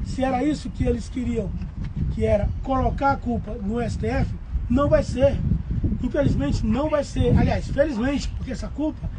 Se era isso que eles queriam, que era colocar a culpa no STF, não vai ser. Infelizmente não vai ser. Aliás, felizmente, porque essa culpa,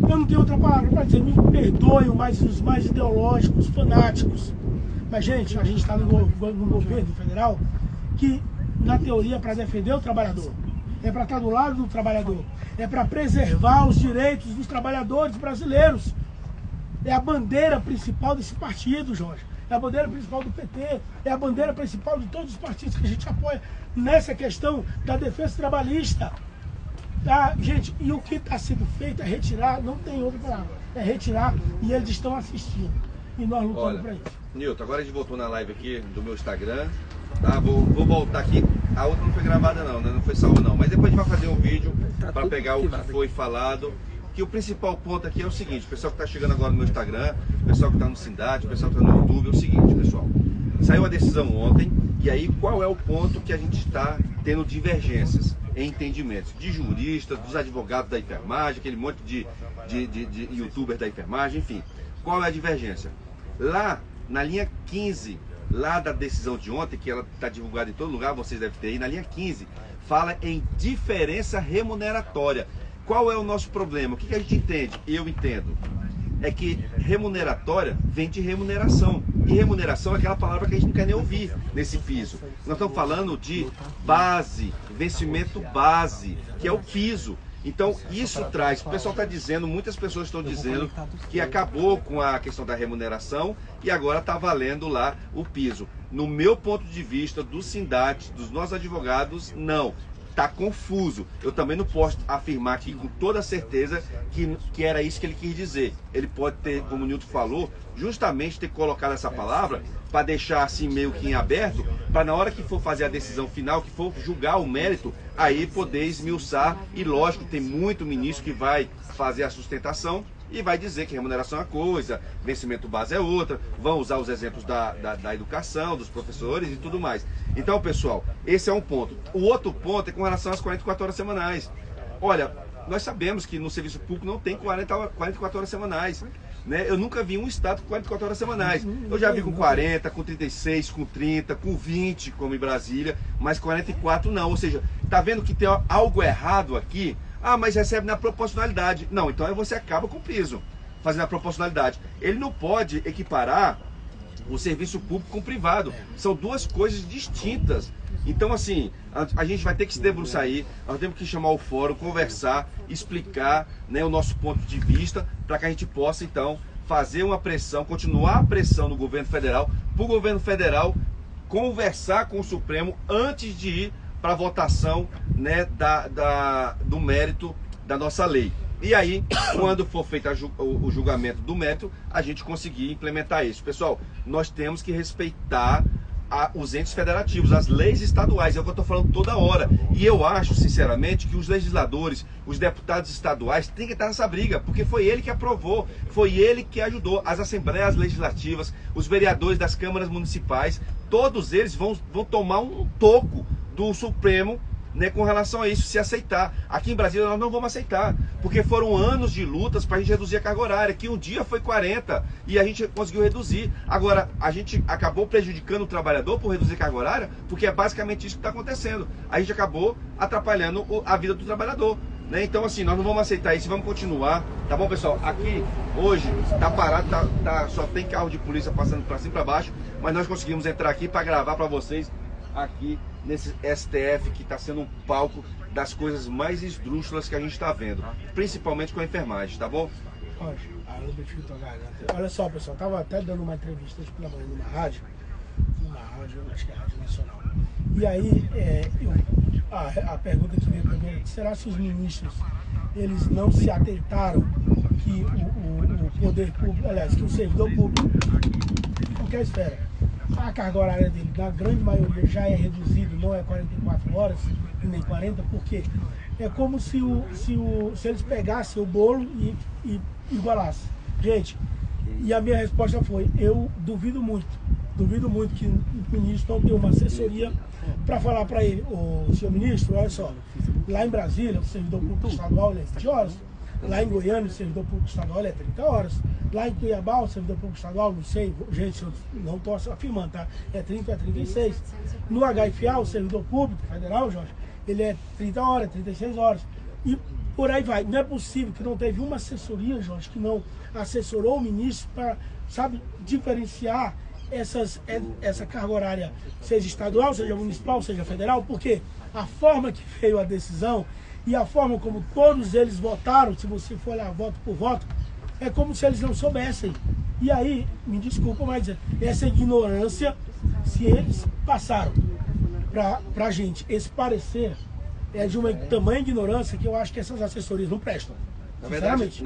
eu não tenho outra palavra para dizer, me perdoem os mais ideológicos, fanáticos. Mas, gente, a gente está no governo federal que, na teoria, é para defender o trabalhador. É para estar do lado do trabalhador. É para preservar os direitos dos trabalhadores brasileiros. É a bandeira principal desse partido, Jorge. É a bandeira principal do PT. É a bandeira principal de todos os partidos que a gente apoia nessa questão da defesa trabalhista. Tá, gente, e o que está sendo feito é retirar, não tem outra palavra, é retirar, e eles estão assistindo. E nós lutamos para isso. Nilton, agora a gente voltou na live aqui do meu Instagram. Tá, vou voltar aqui. A outra não foi gravada não, né? Não foi salva não. Mas depois a gente vai fazer um vídeo para pegar o que foi falado. Que o principal ponto aqui é o seguinte, o pessoal que está chegando agora no meu Instagram, o pessoal que está no Sindate, o pessoal que está no YouTube, é o seguinte, pessoal. Saiu a decisão ontem, e aí qual é o ponto que a gente está tendo divergências em entendimentos de juristas, dos advogados da enfermagem, aquele monte de youtubers da enfermagem, enfim. Qual é a divergência? Lá na linha 15, lá da decisão de ontem, que ela está divulgada em todo lugar, vocês devem ter aí, na linha 15, fala em diferença remuneratória. Qual é o nosso problema? O que a gente entende? Eu entendo. É que remuneratória vem de remuneração. E remuneração é aquela palavra que a gente não quer nem ouvir nesse piso. Nós estamos falando de base, vencimento base, que é o piso. Então isso traz, o pessoal está dizendo, muitas pessoas estão dizendo que acabou com a questão da remuneração e agora está valendo lá o piso. No meu ponto de vista, do Sindate, dos nossos advogados, não. Está confuso. Eu também não posso afirmar aqui com toda certeza que era isso que ele quis dizer. Ele pode ter, como o Nilton falou, justamente ter colocado essa palavra para deixar assim meio que em aberto, para na hora que for fazer a decisão final, que for julgar o mérito, aí poder esmiuçar. E lógico, tem muito ministro que vai fazer a sustentação e vai dizer que remuneração é uma coisa, vencimento base é outra, vão usar os exemplos da educação, dos professores e tudo mais. Então, pessoal, esse é um ponto. O outro ponto é com relação às 44 horas semanais. Olha, nós sabemos que no serviço público não tem 44 horas semanais. Né? Eu nunca vi um estado com 44 horas semanais. Eu já vi com 40, com 36, com 30, com 20, como em Brasília, mas 44 não. Ou seja, tá vendo que tem algo errado aqui? Ah, mas recebe na proporcionalidade. Não, então aí você acaba com o piso, fazendo a proporcionalidade. Ele não pode equiparar o serviço público com o privado. São duas coisas distintas. Então, assim, a gente vai ter que se debruçar aí, nós temos que chamar o fórum, conversar, explicar, né, o nosso ponto de vista, para que a gente possa, então, fazer uma pressão, continuar a pressão no governo federal, para o governo federal conversar com o Supremo antes de ir para a votação, né, do mérito da nossa lei. E aí, quando for feito o julgamento do mérito, a gente conseguir implementar isso. Pessoal, nós temos que respeitar os entes federativos, as leis estaduais, é o que eu estou falando toda hora. E eu acho, sinceramente, que os legisladores, os deputados estaduais têm que estar nessa briga, porque foi ele que aprovou, foi ele que ajudou. As assembleias legislativas, os vereadores das câmaras municipais, todos eles vão tomar um toco do Supremo, né, com relação a isso, se aceitar. Aqui em Brasília nós não vamos aceitar, porque foram anos de lutas para a gente reduzir a carga horária, que um dia foi 40 e a gente conseguiu reduzir. Agora, a gente acabou prejudicando o trabalhador por reduzir a carga horária, porque é basicamente isso que está acontecendo. A gente acabou atrapalhando a vida do trabalhador. Né? Então, assim, nós não vamos aceitar isso, vamos continuar. Tá bom, pessoal? Aqui, hoje, tá parado, só tem carro de polícia passando para cima e para baixo, mas nós conseguimos entrar aqui para gravar para vocês aqui nesse STF, que está sendo um palco das coisas mais esdrúxulas que a gente está vendo, principalmente com a enfermagem, tá bom? Olha só, pessoal, tava até dando uma entrevista hoje pela manhã numa rádio, acho que é a Rádio Nacional. E aí, a pergunta que veio para mim é: será que os ministros, eles não se atentaram que o poder público, aliás, que o servidor público, em qualquer esfera, a carga horária dele, na grande maioria, já é reduzido, não é 44 horas e nem 40, porque é como se eles pegassem o bolo e igualassem. Gente, e a minha resposta foi: eu duvido muito que o ministro não tenha uma assessoria para falar para ele: ô senhor ministro, olha só, lá em Brasília, o servidor público estadual, ele é 20 horas, Lá em Goiânia, o servidor público estadual é 30 horas. Lá em Cuiabá, o servidor público estadual, não sei, gente, eu não estou afirmando, tá? É 30 a 36. No HFA, o servidor público federal, Jorge, ele é 30 horas, 36 horas. E por aí vai. Não é possível que não teve uma assessoria, Jorge, que não assessorou o ministro para, sabe, diferenciar essa carga horária, seja estadual, seja municipal, seja federal, porque a forma que veio a decisão e a forma como todos eles votaram, se você for olhar voto por voto, é como se eles não soubessem. E aí, me desculpa, mas essa ignorância, se eles passaram para a gente esse parecer, é de uma tamanha ignorância que eu acho que essas assessorias não prestam. Na verdade,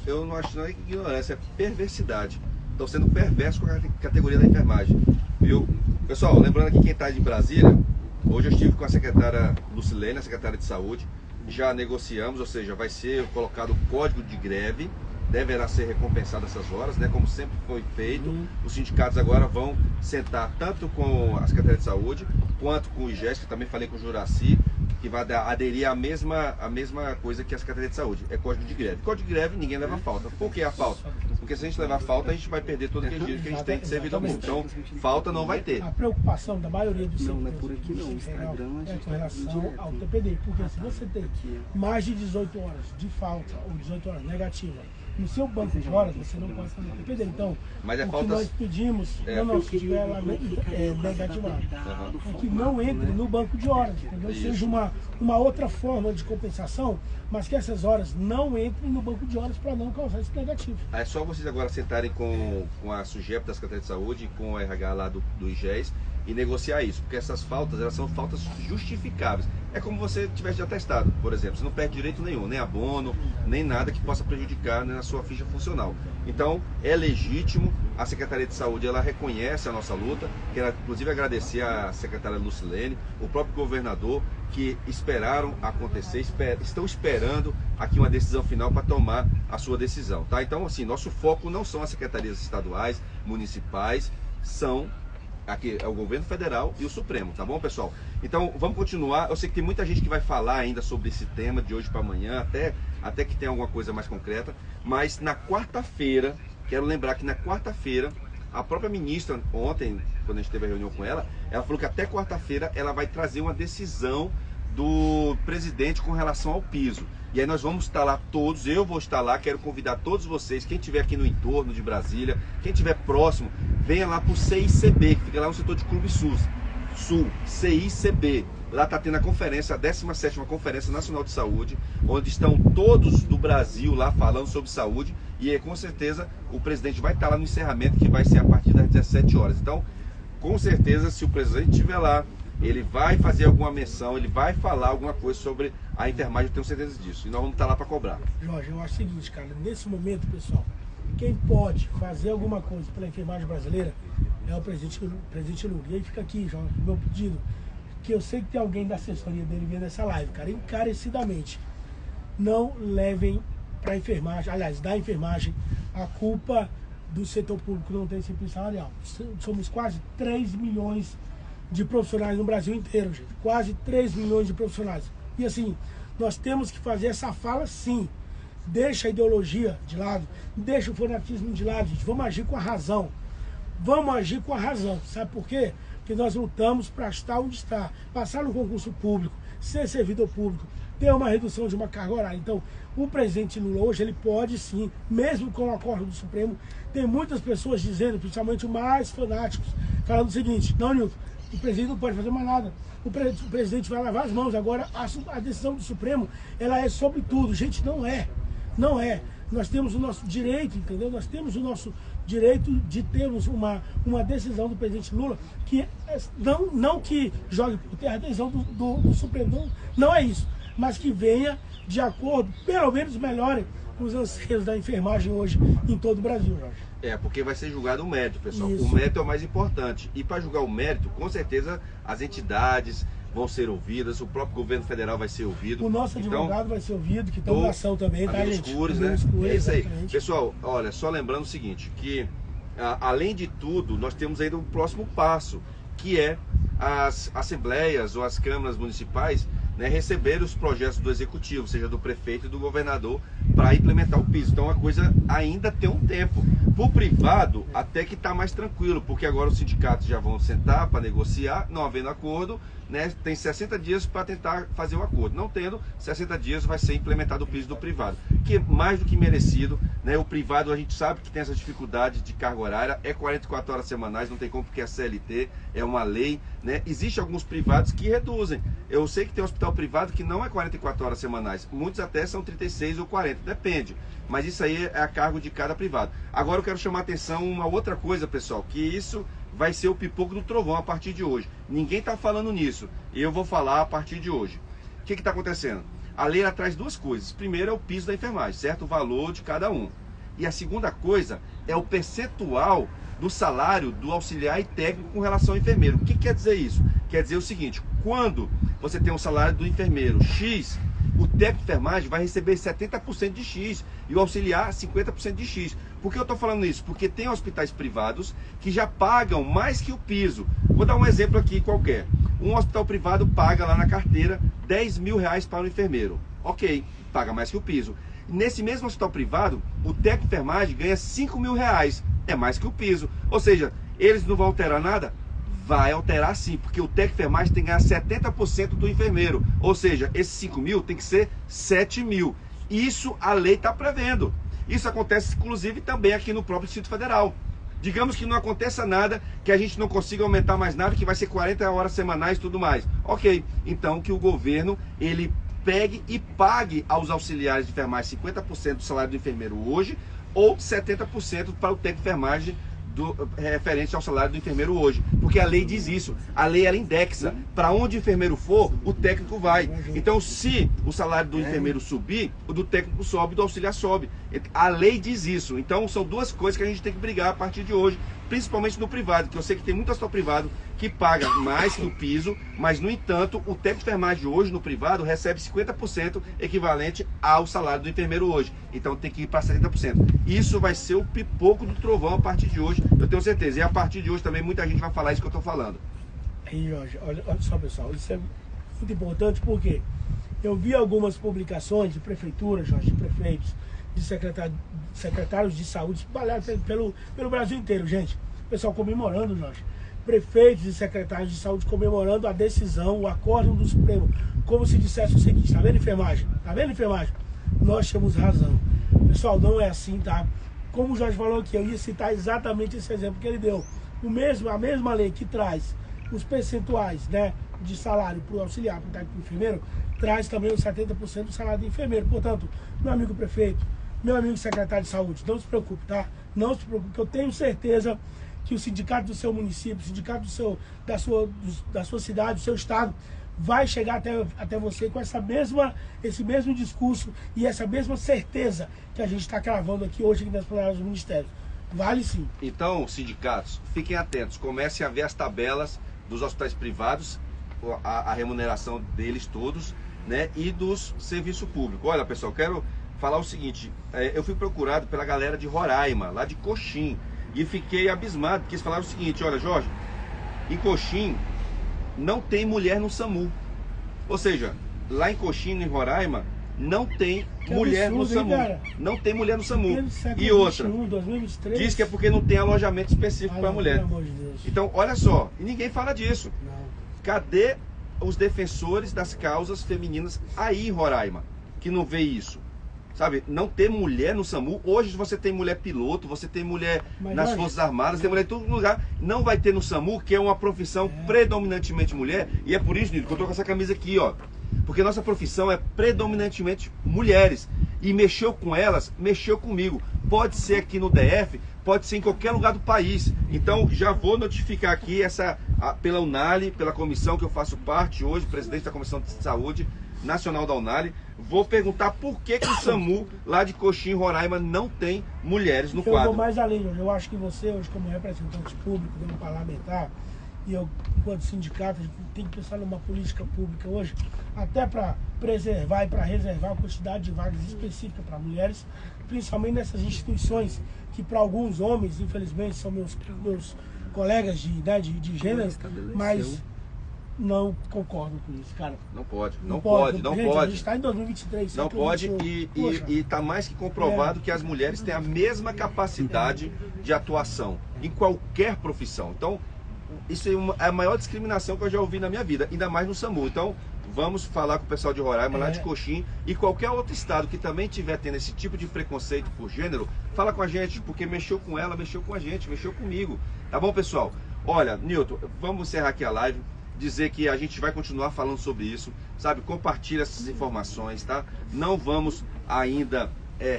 eu não acho não é ignorância, é perversidade. Estão sendo perversos com a categoria da enfermagem, viu? Pessoal, lembrando aqui quem está de Brasília, hoje eu estive com a secretária Lucilene, a secretária de Saúde, já negociamos, ou seja, vai ser colocado o código de greve, deverá ser recompensado essas horas, né, como sempre foi feito. Os sindicatos agora vão sentar tanto com a Secretaria de Saúde, quanto com o IGES, que também falei com o Juraci, que vai aderir à mesma coisa que a Secretaria de Saúde, é código de greve. Código de greve, ninguém leva falta. Por que a falta? Porque se a gente levar falta, a gente vai perder todo aquele direito que a gente tem de servidor público. Então, falta não vai ter. A preocupação da maioria dos servidores é com relação ao TPD, porque se você tem mais de 18 horas de falta ou 18 horas negativa no seu banco de horas, você não pode fazer TPD. Então, mas o que nós pedimos, se tiver lá negativado, é que não entre no banco de horas, entendeu? Seja uma outra forma de compensação, mas que essas horas não entrem no banco de horas para não causar esse negativo. É só vocês agora sentarem com a SUGEP da Secretaria de Saúde e com o RH lá do IGES e negociar isso, porque essas faltas, elas são faltas justificáveis. É como você tivesse de atestado, por exemplo, você não perde direito nenhum, nem abono, nem nada que possa prejudicar na sua ficha funcional. Então, é legítimo, a Secretaria de Saúde, ela reconhece a nossa luta, quero inclusive agradecer a secretária Lucilene, o próprio governador, que esperaram acontecer, estão esperando aqui uma decisão final para tomar a sua decisão, tá? Então, assim, nosso foco não são as secretarias estaduais, municipais, são aqui é o governo federal e o Supremo, tá bom, pessoal? Então, vamos continuar. Eu sei que tem muita gente que vai falar ainda sobre esse tema de hoje para amanhã, até que tem alguma coisa mais concreta, mas na quarta-feira, quero lembrar que na quarta-feira, a própria ministra, ontem, quando a gente teve a reunião com ela falou que até quarta-feira ela vai trazer uma decisão do presidente com relação ao piso. E aí nós vamos estar lá todos, eu vou estar lá, quero convidar todos vocês, quem estiver aqui no entorno de Brasília, quem estiver próximo, venha lá para o CICB, que fica lá no setor de Clube Sul, CICB. Lá está tendo a conferência, a 17ª Conferência Nacional de Saúde, onde estão todos do Brasil lá falando sobre saúde, e aí, com certeza o presidente vai estar lá no encerramento, que vai ser a partir das 17 horas. Então, com certeza, se o presidente estiver lá, ele vai fazer alguma menção, ele vai falar alguma coisa sobre a enfermagem, eu tenho certeza disso. E nós vamos estar lá para cobrar. Jorge, eu acho o seguinte, cara, nesse momento, pessoal, quem pode fazer alguma coisa pela enfermagem brasileira é o presidente Lula. E aí fica aqui, Jorge, o meu pedido, que eu sei que tem alguém da assessoria dele vendo essa live, cara, encarecidamente, não levem para a enfermagem, aliás, da enfermagem, a culpa do setor público não ter disciplina salarial. Somos quase 3 milhões de profissionais no Brasil inteiro, gente. Quase 3 milhões de profissionais. E assim, nós temos que fazer essa fala sim. Deixa a ideologia de lado, deixa o fanatismo de lado, gente. Vamos agir com a razão. Vamos agir com a razão. Sabe por quê? Porque nós lutamos para estar onde está. Passar no concurso público, ser servidor público, ter uma redução de uma carga horária. Então, o presidente Lula hoje, ele pode sim, mesmo com o acordo do Supremo, tem muitas pessoas dizendo, principalmente os mais fanáticos, falando o seguinte: não, Nilton, o presidente não pode fazer mais nada. O presidente vai lavar as mãos. Agora, a decisão do Supremo, ela é sobre tudo. Gente, não é. Não é. Nós temos o nosso direito, entendeu? Nós temos o nosso direito de termos uma decisão do presidente Lula que não que jogue por terra a decisão do Supremo. Não é isso. Mas que venha de acordo, pelo menos melhore os anseios da enfermagem hoje em todo o Brasil, Jorge. Porque vai ser julgado o mérito, pessoal. Isso. O mérito é o mais importante. E para julgar o mérito, com certeza, as entidades vão ser ouvidas, o próprio governo federal vai ser ouvido. O nosso advogado vai ser ouvido, que estão na ação também, tá, gente? Cures, né? É isso aí. Pessoal, olha, só lembrando o seguinte, que além de tudo, nós temos ainda um próximo passo, que é as assembleias ou as câmaras municipais né, receber os projetos do executivo, seja do prefeito e do governador, para implementar o piso. Então a coisa ainda tem um tempo. Para o privado, até que está mais tranquilo, porque agora os sindicatos já vão sentar para negociar, não havendo acordo, né, tem 60 dias para tentar fazer o acordo. Não tendo, 60 dias vai ser implementado o piso do privado, que é mais do que merecido, né? O privado, a gente sabe que tem essa dificuldade de carga horária, é 44 horas semanais, não tem como, porque é CLT, é uma lei, né? Existem alguns privados que reduzem. Eu sei que tem hospital privado que não é 44 horas semanais, muitos até são 36 ou 40, depende. Mas isso aí é a cargo de cada privado. Agora eu quero chamar a atenção uma outra coisa, pessoal, que isso vai ser o pipoco do trovão a partir de hoje. Ninguém está falando nisso, eu vou falar a partir de hoje. O que está acontecendo? A lei ela traz duas coisas. Primeiro é o piso da enfermagem, certo? O valor de cada um. E a segunda coisa é o percentual do salário do auxiliar e técnico com relação ao enfermeiro. O que quer dizer isso? Quer dizer o seguinte: quando você tem um salário do enfermeiro X, o técnico de enfermagem vai receber 70% de X e o auxiliar 50% de X. Por que eu estou falando isso? Porque tem hospitais privados que já pagam mais que o piso. Vou dar um exemplo aqui qualquer. Um hospital privado paga lá na carteira R$10.000 para o enfermeiro. Ok, paga mais que o piso. Nesse mesmo hospital privado, o técnico de enfermagem ganha R$5.000. É mais que o piso. Ou seja, eles não vão alterar nada? Vai alterar sim, porque o técnico de enfermagem tem que ganhar 70% do enfermeiro. Ou seja, esses 5.000 tem que ser 7.000. Isso a lei está prevendo. Isso acontece inclusive também aqui no próprio Distrito Federal. Digamos que não aconteça nada, que a gente não consiga aumentar mais nada, que vai ser 40 horas semanais e tudo mais. Ok, então que o governo, ele pegue e pague aos auxiliares de enfermagem 50% do salário do enfermeiro hoje, ou 70% para o técnico de enfermagem referente ao salário do enfermeiro hoje, porque a lei diz isso. A lei ela indexa, para onde o enfermeiro for, o técnico vai. Então se o salário do enfermeiro subir, o do técnico sobe, o do auxiliar sobe. A lei diz isso. Então são duas coisas que a gente tem que brigar a partir de hoje, principalmente no privado, que eu sei que tem muito hospital privado que paga mais que o piso, mas no entanto o técnico de enfermagem hoje no privado recebe 50% equivalente ao salário do enfermeiro hoje. Então tem que ir para 70%. Isso vai ser o pipoco do trovão a partir de hoje, eu tenho certeza. E a partir de hoje também muita gente vai falar isso que eu estou falando. Aí, Jorge, olha só, pessoal, isso é muito importante porque eu vi algumas publicações de prefeituras, Jorge, de prefeitos, de secretários de saúde espalhados pelo Brasil inteiro, gente. O pessoal comemorando, Jorge. Prefeitos e secretários de saúde comemorando a decisão, o acórdão do Supremo, como se dissesse o seguinte: tá vendo, enfermagem? Tá vendo, enfermagem? Nós temos razão. Pessoal, não é assim, tá? Como o Jorge falou aqui, eu ia citar exatamente esse exemplo que ele deu. A mesma lei que traz os percentuais, né, de salário para o auxiliar, para o técnico enfermeiro, traz também os 70% do salário do enfermeiro. Portanto, meu amigo prefeito, meu amigo secretário de saúde, não se preocupe, tá? Não se preocupe, que eu tenho certeza que o sindicato do seu município, o sindicato da sua cidade, do seu estado, vai chegar até você com esse mesmo discurso e essa mesma certeza que a gente está cravando aqui hoje aqui nas plenárias do Ministério. Vale sim. Então, sindicatos, fiquem atentos, comecem a ver as tabelas dos hospitais privados, a remuneração deles todos, né, e dos serviços públicos. Olha, pessoal, quero falar o seguinte: eu fui procurado pela galera de Roraima, lá de Coxim, e fiquei abismado, porque eles falaram o seguinte: olha, Jorge, em Coxim não tem mulher no SAMU. Ou seja, lá em Coxim, em Roraima, não tem mulher no SAMU. Não tem mulher no SAMU. E outra, 2023, diz que é porque não tem alojamento específico para mulher. Então, olha só, e ninguém fala disso. Cadê os defensores das causas femininas aí em Roraima, que não vê isso? Sabe, não ter mulher no SAMU. Hoje você tem mulher piloto, você tem mulher nas Forças Armadas, tem mulher em todo lugar. Não vai ter no SAMU, que é uma profissão predominantemente mulher. E é por isso, Nildo, que eu tô com essa camisa aqui, ó. Porque nossa profissão é predominantemente mulheres. E mexeu com elas, mexeu comigo. Pode ser aqui no DF, pode ser em qualquer lugar do país. Então já vou notificar aqui pela Unali, pela comissão que eu faço parte hoje, presidente da Comissão de Saúde Nacional da Unali. Vou perguntar por que o SAMU lá de Coxim, Roraima, não tem mulheres no quadro. Eu vou mais além, Jorge. Eu acho que você hoje, como representante público, como parlamentar, e eu, enquanto sindicato, a gente tem que pensar numa política pública hoje, até para preservar e para reservar a quantidade de vagas específicas para mulheres, principalmente nessas instituições que para alguns homens, infelizmente, são meus colegas de gênero, mas não concordo com isso, cara. Não pode. Gente, a gente está em 2023. Não pode e está mais que comprovado que as mulheres têm a mesma capacidade de atuação em qualquer profissão. Então, isso é a maior discriminação que eu já ouvi na minha vida, ainda mais no SAMU. Então, vamos falar com o pessoal de Roraima, lá de Coxim, e qualquer outro estado que também estiver tendo esse tipo de preconceito por gênero, fala com a gente, porque mexeu com ela, mexeu com a gente, mexeu comigo. Tá bom, pessoal? Olha, Nilton, vamos encerrar aqui a live, dizer que a gente vai continuar falando sobre isso, sabe? Compartilha essas informações, tá? Não vamos ainda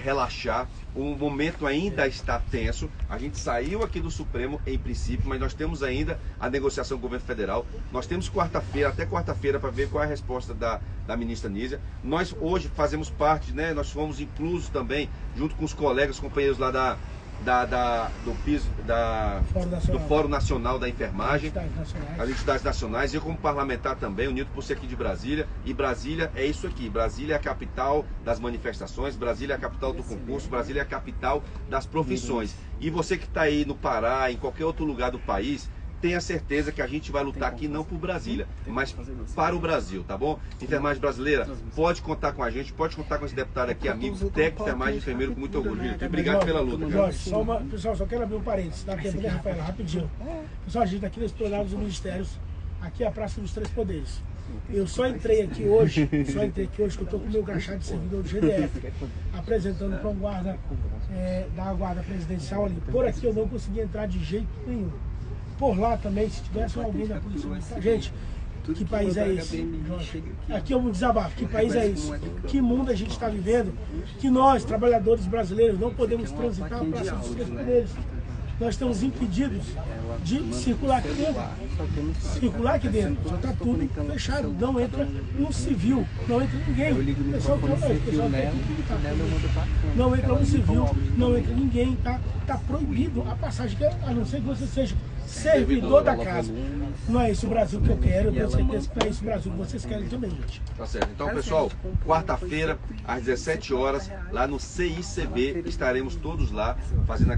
relaxar, o momento ainda está tenso. A gente saiu aqui do Supremo em princípio, mas nós temos ainda a negociação com o governo federal. Nós temos até quarta-feira para ver qual é a resposta da ministra Nízia. Nós hoje fazemos parte, né? Nós fomos inclusos também, junto com os colegas, companheiros lá do Fórum Nacional da Enfermagem, as entidades nacionais. Eu como parlamentar também, o Nilton por ser aqui de Brasília, e Brasília é isso aqui, Brasília é a capital das manifestações, Brasília é a capital do concurso, Brasília é a capital das profissões. E você que está aí no Pará, em qualquer outro lugar do país, tenha certeza que a gente vai lutar aqui não por Brasília, mas para o Brasil, tá bom? Enfermagem brasileira, pode contar com a gente, pode contar com esse deputado aqui, amigo, técnico, enfermagem, enfermeiro, com muito orgulho. Obrigado pela luta, cara. Pessoal, só quero abrir um parênteses, tá? Tempo, né, Rafaela? Rapidinho. Pessoal, a gente está aqui nos plenários dos ministérios, aqui é a Praça dos Três Poderes. Eu só entrei aqui hoje, que eu estou com o meu crachá de servidor do GDF, apresentando para um guarda da guarda presidencial ali. Por aqui eu não consegui entrar de jeito nenhum. Por lá também, se tivesse alguém da polícia, gente, que país é esse? Aqui é um desabafo, que país é esse? Que mundo a gente está vivendo? Que nós, trabalhadores brasileiros, não podemos transitar para Praça dos Três Poderes. Nós estamos impedidos de circular aqui dentro. Circular aqui dentro, só está tudo fechado, não entra um civil, não entra ninguém. Não entra um civil, não entra ninguém, tá proibido a passagem, a não ser que você seja servidor da casa. Não é esse o Brasil que eu quero, eu tenho certeza que não é esse o Brasil que vocês querem também, gente. Tá certo. Então, pessoal, quarta-feira, às 17 horas, lá no CICB, estaremos todos lá, fazendo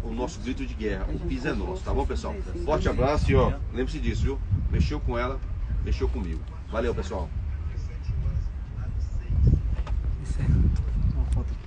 o nosso grito de guerra. O piso é nosso, tá bom, pessoal? Forte abraço e, ó, lembre-se disso, viu? Mexeu com ela, mexeu comigo. Valeu, pessoal. Isso é uma foto aqui.